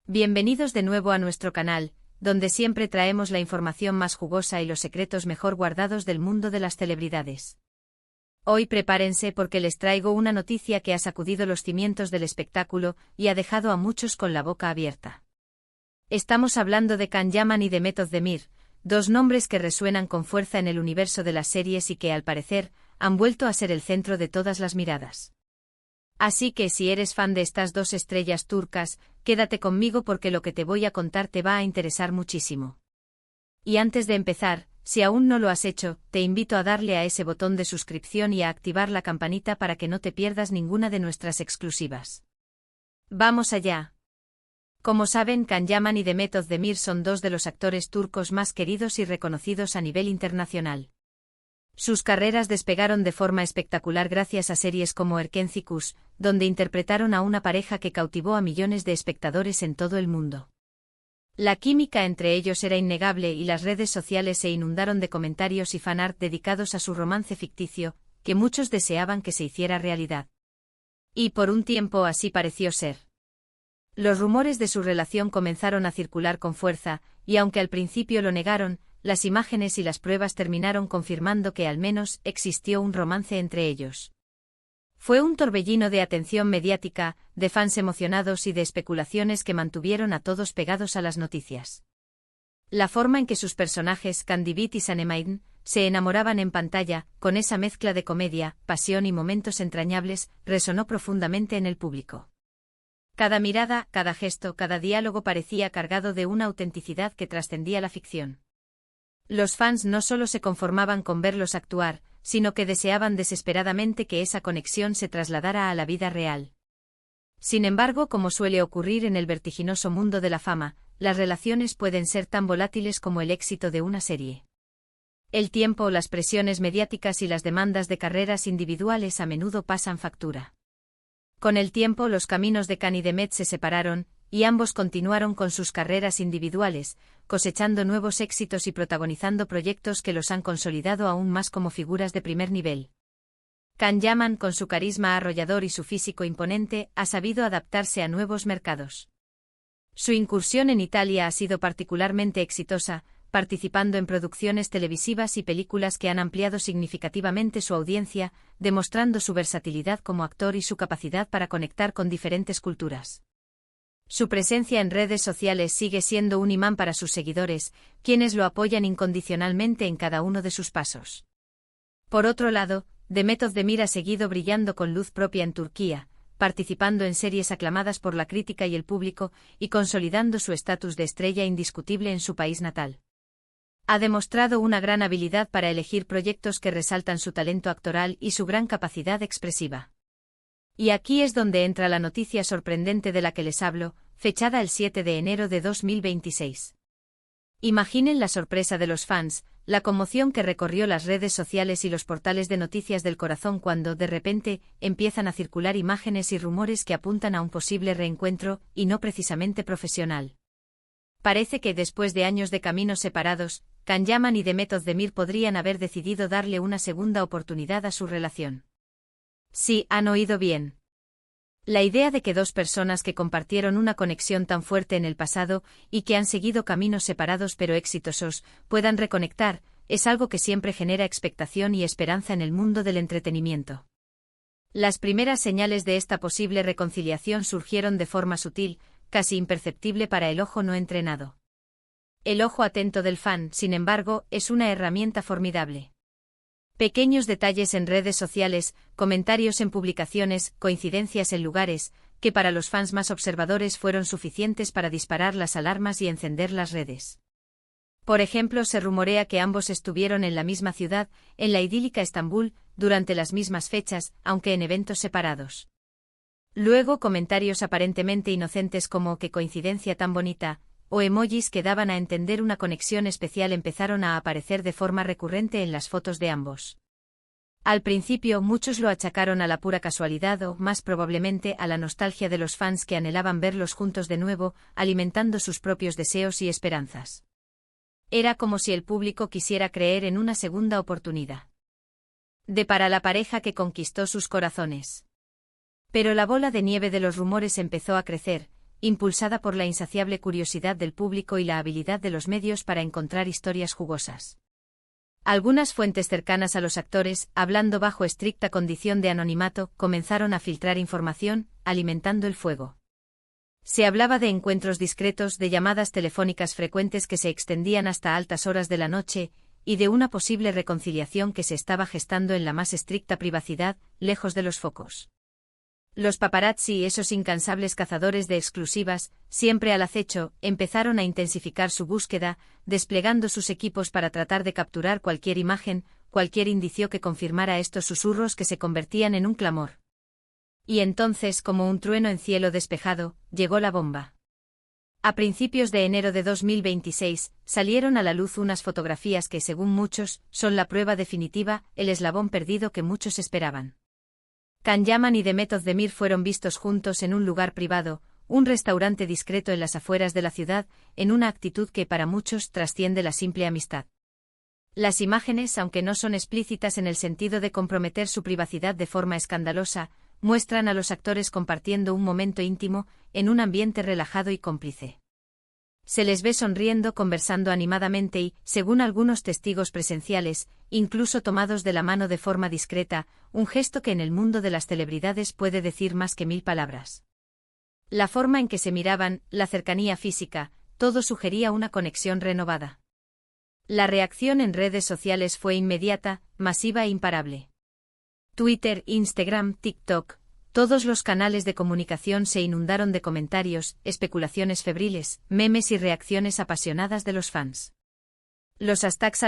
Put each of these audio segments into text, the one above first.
Bienvenidos de nuevo a nuestro canal, donde siempre traemos la información más jugosa y los secretos mejor guardados del mundo de las celebridades. Hoy prepárense porque les traigo una noticia que ha sacudido los cimientos del espectáculo y ha dejado a muchos con la boca abierta. Estamos hablando de Can Yaman y de Method Demir, dos nombres que resuenan con fuerza en el universo de las series y que, al parecer, han vuelto a ser el centro de todas las miradas. Así que si eres fan de estas dos estrellas turcas, quédate conmigo porque lo que te voy a contar te va a interesar muchísimo. Y antes de empezar, si aún no lo has hecho, te invito a darle a ese botón de suscripción y a activar la campanita para que no te pierdas ninguna de nuestras exclusivas. ¡Vamos allá! Como saben, Can Yaman y Method Demir son dos de los actores turcos más queridos y reconocidos a nivel internacional. Sus carreras despegaron de forma espectacular gracias a series como Erkenci Kuş, donde interpretaron a una pareja que cautivó a millones de espectadores en todo el mundo. La química entre ellos era innegable y las redes sociales se inundaron de comentarios y fanart dedicados a su romance ficticio, que muchos deseaban que se hiciera realidad. Y por un tiempo así pareció ser. Los rumores de su relación comenzaron a circular con fuerza, y aunque al principio lo negaron, las imágenes y las pruebas terminaron confirmando que al menos existió un romance entre ellos. Fue un torbellino de atención mediática, de fans emocionados y de especulaciones que mantuvieron a todos pegados a las noticias. La forma en que sus personajes, Kandibit y Sanemeyn, se enamoraban en pantalla, con esa mezcla de comedia, pasión y momentos entrañables, resonó profundamente en el público. Cada mirada, cada gesto, cada diálogo parecía cargado de una autenticidad que trascendía la ficción. Los fans no solo se conformaban con verlos actuar, sino que deseaban desesperadamente que esa conexión se trasladara a la vida real. Sin embargo, como suele ocurrir en el vertiginoso mundo de la fama, las relaciones pueden ser tan volátiles como el éxito de una serie. El tiempo, las presiones mediáticas y las demandas de carreras individuales a menudo pasan factura. Con el tiempo, los caminos de Can y Method se separaron, y ambos continuaron con sus carreras individuales, cosechando nuevos éxitos y protagonizando proyectos que los han consolidado aún más como figuras de primer nivel. Can Yaman, con su carisma arrollador y su físico imponente, ha sabido adaptarse a nuevos mercados. Su incursión en Italia ha sido particularmente exitosa, participando en producciones televisivas y películas que han ampliado significativamente su audiencia, demostrando su versatilidad como actor y su capacidad para conectar con diferentes culturas. Su presencia en redes sociales sigue siendo un imán para sus seguidores, quienes lo apoyan incondicionalmente en cada uno de sus pasos. Por otro lado, Method Demir ha seguido brillando con luz propia en Turquía, participando en series aclamadas por la crítica y el público, y consolidando su estatus de estrella indiscutible en su país natal. Ha demostrado una gran habilidad para elegir proyectos que resaltan su talento actoral y su gran capacidad expresiva. Y aquí es donde entra la noticia sorprendente de la que les hablo, fechada el 7 de enero de 2026. Imaginen la sorpresa de los fans, la conmoción que recorrió las redes sociales y los portales de noticias del corazón cuando, de repente, empiezan a circular imágenes y rumores que apuntan a un posible reencuentro, y no precisamente profesional. Parece que después de años de caminos separados, Can Yaman y Method Demir podrían haber decidido darle una segunda oportunidad a su relación. Sí, han oído bien. La idea de que dos personas que compartieron una conexión tan fuerte en el pasado y que han seguido caminos separados pero exitosos, puedan reconectar, es algo que siempre genera expectación y esperanza en el mundo del entretenimiento. Las primeras señales de esta posible reconciliación surgieron de forma sutil, casi imperceptible para el ojo no entrenado. El ojo atento del fan, sin embargo, es una herramienta formidable. Pequeños detalles en redes sociales, comentarios en publicaciones, coincidencias en lugares, que para los fans más observadores fueron suficientes para disparar las alarmas y encender las redes. Por ejemplo, se rumorea que ambos estuvieron en la misma ciudad, en la idílica Estambul, durante las mismas fechas, aunque en eventos separados. Luego, comentarios aparentemente inocentes como «qué coincidencia tan bonita», o emojis que daban a entender una conexión especial empezaron a aparecer de forma recurrente en las fotos de ambos. Al principio muchos lo achacaron a la pura casualidad o, más probablemente, a la nostalgia de los fans que anhelaban verlos juntos de nuevo, alimentando sus propios deseos y esperanzas. Era como si el público quisiera creer en una segunda oportunidad. Para la pareja que conquistó sus corazones. Pero la bola de nieve de los rumores empezó a crecer, impulsada por la insaciable curiosidad del público y la habilidad de los medios para encontrar historias jugosas. Algunas fuentes cercanas a los actores, hablando bajo estricta condición de anonimato, comenzaron a filtrar información, alimentando el fuego. Se hablaba de encuentros discretos, de llamadas telefónicas frecuentes que se extendían hasta altas horas de la noche, y de una posible reconciliación que se estaba gestando en la más estricta privacidad, lejos de los focos. Los paparazzi, esos incansables cazadores de exclusivas, siempre al acecho, empezaron a intensificar su búsqueda, desplegando sus equipos para tratar de capturar cualquier imagen, cualquier indicio que confirmara estos susurros que se convertían en un clamor. Y entonces, como un trueno en cielo despejado, llegó la bomba. A principios de enero de 2026, salieron a la luz unas fotografías que, según muchos, son la prueba definitiva, el eslabón perdido que muchos esperaban. Can Yaman y Demet Özdemir fueron vistos juntos en un lugar privado, un restaurante discreto en las afueras de la ciudad, en una actitud que para muchos trasciende la simple amistad. Las imágenes, aunque no son explícitas en el sentido de comprometer su privacidad de forma escandalosa, muestran a los actores compartiendo un momento íntimo, en un ambiente relajado y cómplice. Se les ve sonriendo, conversando animadamente y, según algunos testigos presenciales, incluso tomados de la mano de forma discreta, un gesto que en el mundo de las celebridades puede decir más que 1000 palabras. La forma en que se miraban, la cercanía física, todo sugería una conexión renovada. La reacción en redes sociales fue inmediata, masiva e imparable. Twitter, Instagram, TikTok, todos los canales de comunicación se inundaron de comentarios, especulaciones febriles, memes y reacciones apasionadas de los fans. Los hashtags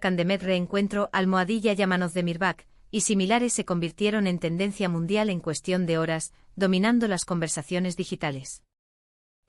#Candemet reencuentro, #Yaman Özdemir back y similares se convirtieron en tendencia mundial en cuestión de horas, dominando las conversaciones digitales.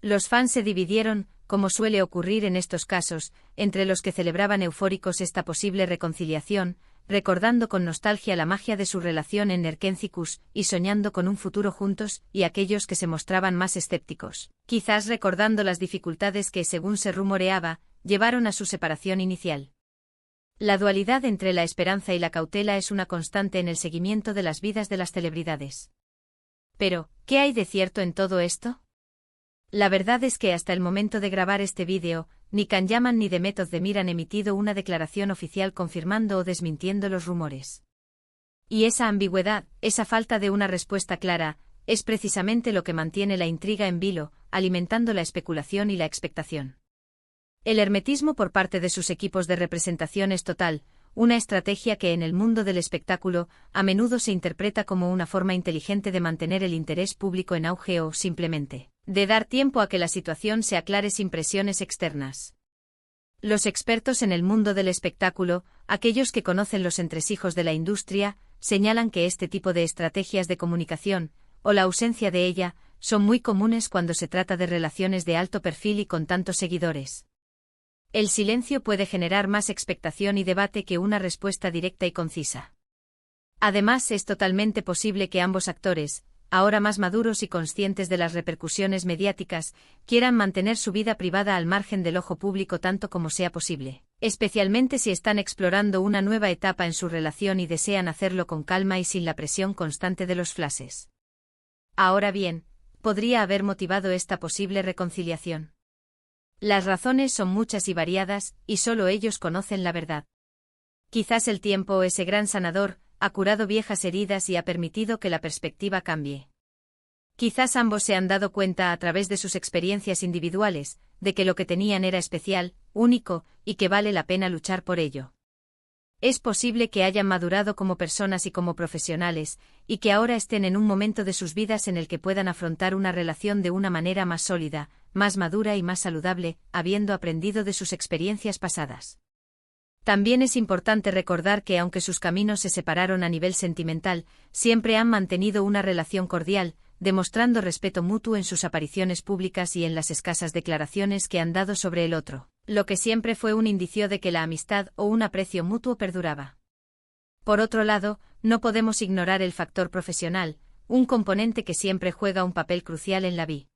Los fans se dividieron, como suele ocurrir en estos casos, entre los que celebraban eufóricos esta posible reconciliación, recordando con nostalgia la magia de su relación en Erkencikus y soñando con un futuro juntos, y aquellos que se mostraban más escépticos, quizás recordando las dificultades que, según se rumoreaba, llevaron a su separación inicial. La dualidad entre la esperanza y la cautela es una constante en el seguimiento de las vidas de las celebridades. Pero, ¿qué hay de cierto en todo esto? La verdad es que hasta el momento de grabar este vídeo, ni Can Yaman ni Demet Özdemir han emitido una declaración oficial confirmando o desmintiendo los rumores. Y esa ambigüedad, esa falta de una respuesta clara, es precisamente lo que mantiene la intriga en vilo, alimentando la especulación y la expectación. El hermetismo por parte de sus equipos de representación es total, una estrategia que en el mundo del espectáculo a menudo se interpreta como una forma inteligente de mantener el interés público en auge o, simplemente, de dar tiempo a que la situación se aclare sin presiones externas. Los expertos en el mundo del espectáculo, aquellos que conocen los entresijos de la industria, señalan que este tipo de estrategias de comunicación, o la ausencia de ella, son muy comunes cuando se trata de relaciones de alto perfil y con tantos seguidores. El silencio puede generar más expectación y debate que una respuesta directa y concisa. Además, es totalmente posible que ambos actores, ahora más maduros y conscientes de las repercusiones mediáticas, quieran mantener su vida privada al margen del ojo público tanto como sea posible, especialmente si están explorando una nueva etapa en su relación y desean hacerlo con calma y sin la presión constante de los flashes. Ahora bien, ¿podría haber motivado esta posible reconciliación? Las razones son muchas y variadas, y solo ellos conocen la verdad. Quizás el tiempo, ese gran sanador, ha curado viejas heridas y ha permitido que la perspectiva cambie. Quizás ambos se han dado cuenta a través de sus experiencias individuales, de que lo que tenían era especial, único, y que vale la pena luchar por ello. Es posible que hayan madurado como personas y como profesionales, y que ahora estén en un momento de sus vidas en el que puedan afrontar una relación de una manera más sólida, más madura y más saludable, habiendo aprendido de sus experiencias pasadas. También es importante recordar que aunque sus caminos se separaron a nivel sentimental, siempre han mantenido una relación cordial, demostrando respeto mutuo en sus apariciones públicas y en las escasas declaraciones que han dado sobre el otro, lo que siempre fue un indicio de que la amistad o un aprecio mutuo perduraba. Por otro lado, no podemos ignorar el factor profesional, un componente que siempre juega un papel crucial en la vida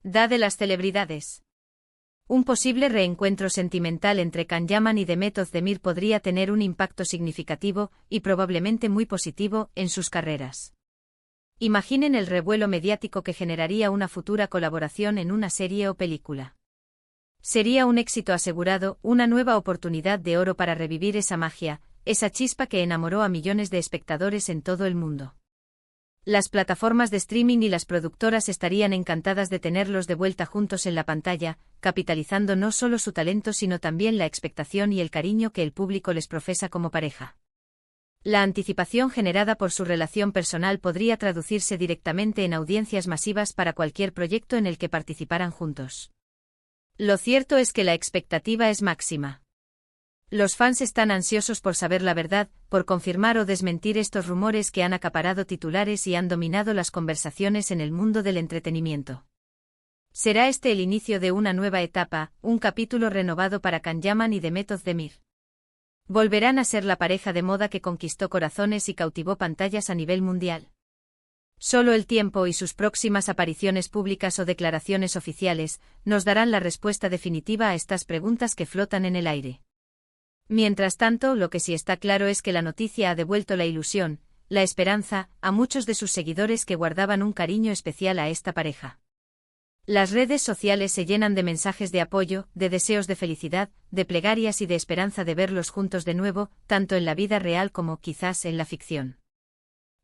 de las celebridades. Un posible reencuentro sentimental entre Can Yaman y Demet Özdemir podría tener un impacto significativo, y probablemente muy positivo, en sus carreras. Imaginen el revuelo mediático que generaría una futura colaboración en una serie o película. Sería un éxito asegurado, una nueva oportunidad de oro para revivir esa magia, esa chispa que enamoró a millones de espectadores en todo el mundo. Las plataformas de streaming y las productoras estarían encantadas de tenerlos de vuelta juntos en la pantalla, capitalizando no solo su talento sino también la expectación y el cariño que el público les profesa como pareja. La anticipación generada por su relación personal podría traducirse directamente en audiencias masivas para cualquier proyecto en el que participaran juntos. Lo cierto es que la expectativa es máxima. Los fans están ansiosos por saber la verdad, por confirmar o desmentir estos rumores que han acaparado titulares y han dominado las conversaciones en el mundo del entretenimiento. ¿Será este el inicio de una nueva etapa, un capítulo renovado para Can Yaman y Demet Özdemir? ¿Volverán a ser la pareja de moda que conquistó corazones y cautivó pantallas a nivel mundial? Solo el tiempo y sus próximas apariciones públicas o declaraciones oficiales nos darán la respuesta definitiva a estas preguntas que flotan en el aire. Mientras tanto, lo que sí está claro es que la noticia ha devuelto la ilusión, la esperanza, a muchos de sus seguidores que guardaban un cariño especial a esta pareja. Las redes sociales se llenan de mensajes de apoyo, de deseos de felicidad, de plegarias y de esperanza de verlos juntos de nuevo, tanto en la vida real como, quizás, en la ficción.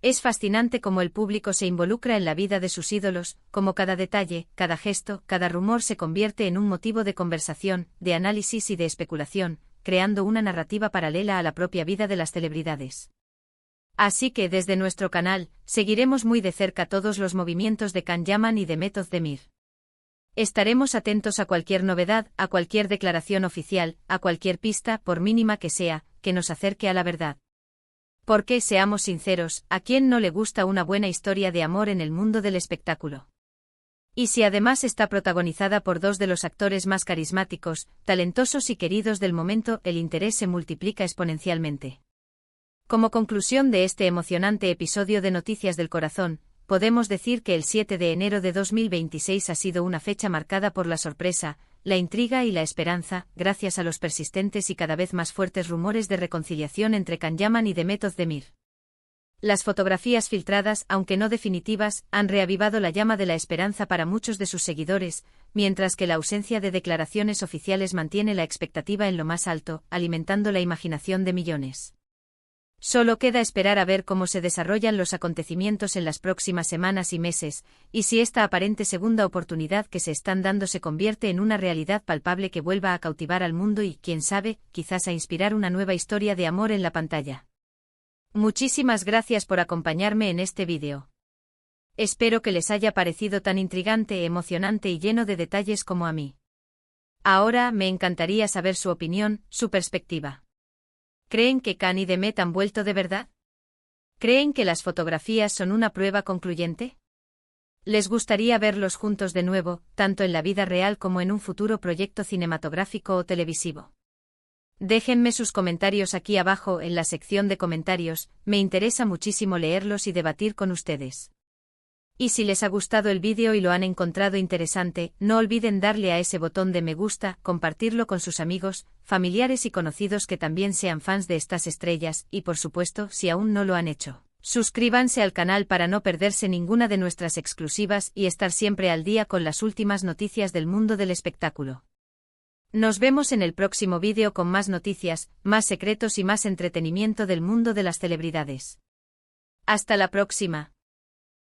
Es fascinante cómo el público se involucra en la vida de sus ídolos, cómo cada detalle, cada gesto, cada rumor se convierte en un motivo de conversación, de análisis y de especulación, creando una narrativa paralela a la propia vida de las celebridades. Así que desde nuestro canal, seguiremos muy de cerca todos los movimientos de Can Yaman y Demet Özdemir. Estaremos atentos a cualquier novedad, a cualquier declaración oficial, a cualquier pista, por mínima que sea, que nos acerque a la verdad. Porque, seamos sinceros, ¿a quién no le gusta una buena historia de amor en el mundo del espectáculo? Y si además está protagonizada por dos de los actores más carismáticos, talentosos y queridos del momento, el interés se multiplica exponencialmente. Como conclusión de este emocionante episodio de Noticias del Corazón, podemos decir que el 7 de enero de 2026 ha sido una fecha marcada por la sorpresa, la intriga y la esperanza, gracias a los persistentes y cada vez más fuertes rumores de reconciliación entre Can Yaman y Demet Özdemir. Las fotografías filtradas, aunque no definitivas, han reavivado la llama de la esperanza para muchos de sus seguidores, mientras que la ausencia de declaraciones oficiales mantiene la expectativa en lo más alto, alimentando la imaginación de millones. Solo queda esperar a ver cómo se desarrollan los acontecimientos en las próximas semanas y meses, y si esta aparente segunda oportunidad que se están dando se convierte en una realidad palpable que vuelva a cautivar al mundo y, quién sabe, quizás a inspirar una nueva historia de amor en la pantalla. Muchísimas gracias por acompañarme en este vídeo. Espero que les haya parecido tan intrigante, emocionante y lleno de detalles como a mí. Ahora me encantaría saber su opinión, su perspectiva. ¿Creen que Can y Demet han vuelto de verdad? ¿Creen que las fotografías son una prueba concluyente? ¿Les gustaría verlos juntos de nuevo, tanto en la vida real como en un futuro proyecto cinematográfico o televisivo? Déjenme sus comentarios aquí abajo en la sección de comentarios, me interesa muchísimo leerlos y debatir con ustedes. Y si les ha gustado el vídeo y lo han encontrado interesante, no olviden darle a ese botón de me gusta, compartirlo con sus amigos, familiares y conocidos que también sean fans de estas estrellas, y por supuesto, si aún no lo han hecho, suscríbanse al canal para no perderse ninguna de nuestras exclusivas y estar siempre al día con las últimas noticias del mundo del espectáculo. Nos vemos en el próximo vídeo con más noticias, más secretos y más entretenimiento del mundo de las celebridades. Hasta la próxima.